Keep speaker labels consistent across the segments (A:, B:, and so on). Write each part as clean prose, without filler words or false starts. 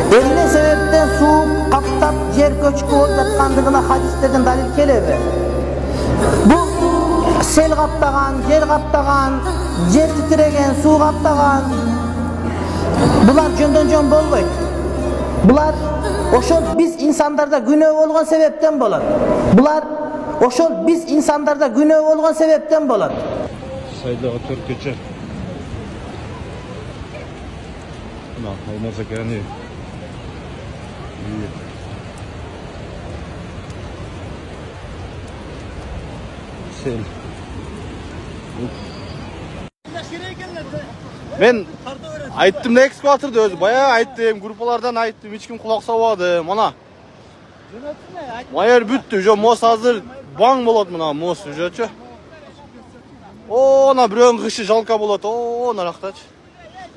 A: Эмне себептен суу каптап жер көчкү болуп жаткандыгына хадистерден далил келеби? Бул сел каптаган, жер титиреген, суу каптаган. Булар жөндөн жөн болбойт. Булар ошол биз инсандарда күнөө болгон себептен болот.
B: Sayıda 4 gece. Buna kaynasa kendi. İyi. Sel. Ben aytdım da ekskvatörde özü. Bayağı ayttım. Gruplardan ayttım. Hiç kim kulak savadı. Mana. Mayer büttü. Jo mos hazır. Bang bolot muna mos. Joçu. Ona bireun kışı жалка болот. Нарактач.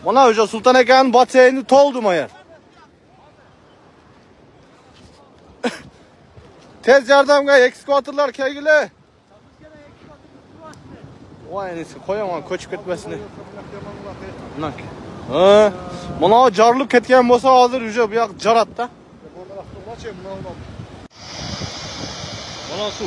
B: Мына уже Султан экенин бассейни толду Майер. Tez yardımga ekskavatorlar kelgile. Vay neyse koyamam koçup ketmesini. Nak. Mına jarılıp ketken bolsa hazır уже bu yak jarat da. Mana su.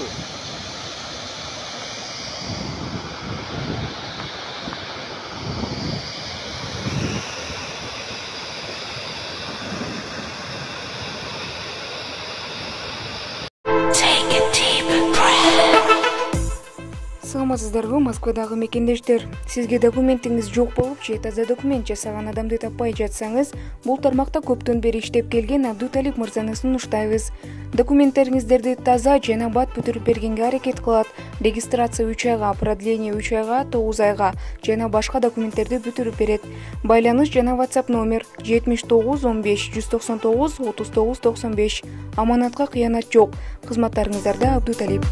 C: Саламатсыздарбы, Москвадагы мекендештер. Сизге документиңиз жок болуп же таза документ жасаган адамды таппай жатсаңыз, бул тармакта көптөн бери иштеп келген Абдуталип мырзаны сунуштайбыз. Документтериңиздерди таза жана бат бүтүрүп бергенге аракет кылат. Регистрация 3 айга, продление 3 айга, 9 айга жана башка документтерди бүтүрүп берет. Байланыш жана WhatsApp номер 79 15 199 39 95. Аманатка кыянат жок. Кызматтарыңыздарда Абдуталип.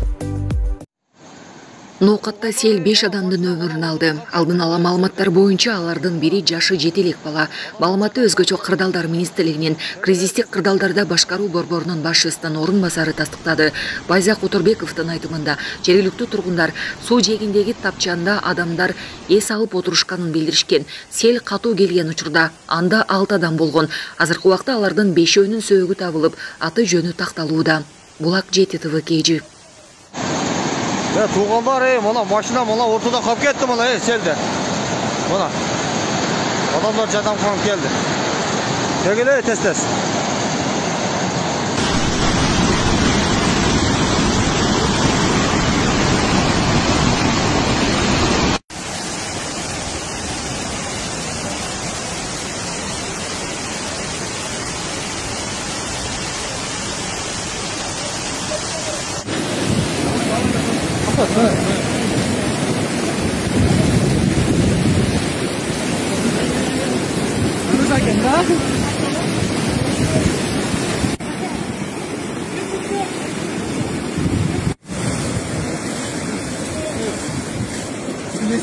D: Ноокатта сел 5 адамдын өмүрүн алды. Алдын ала маалыматтар боюнча алардын бири жашы 7 элек бала. Маалыматты өзгөчө кырдаалдар министрлигинин кризистик кырдаалдарда башкаруу борборунун башчысынын орун басары тастыктады. Байзак Оторбековдун айтымында жергиликтүү тургундар суу жээгиндеги тапчанда адамдар эс алып отурушканын билдиришкен. Сел катуу келген учурда анда 6 адам болгон. Азыркы убакта алардын 5өөнүн сөөгү табылып, аты жөнү такталууда. Булак ЖТТВ KG.
B: Туғандар, мына машина мына ортада қалып кетті мына селде. Мына. Адамдар жадам қалып келді. Тегеле тез. Ini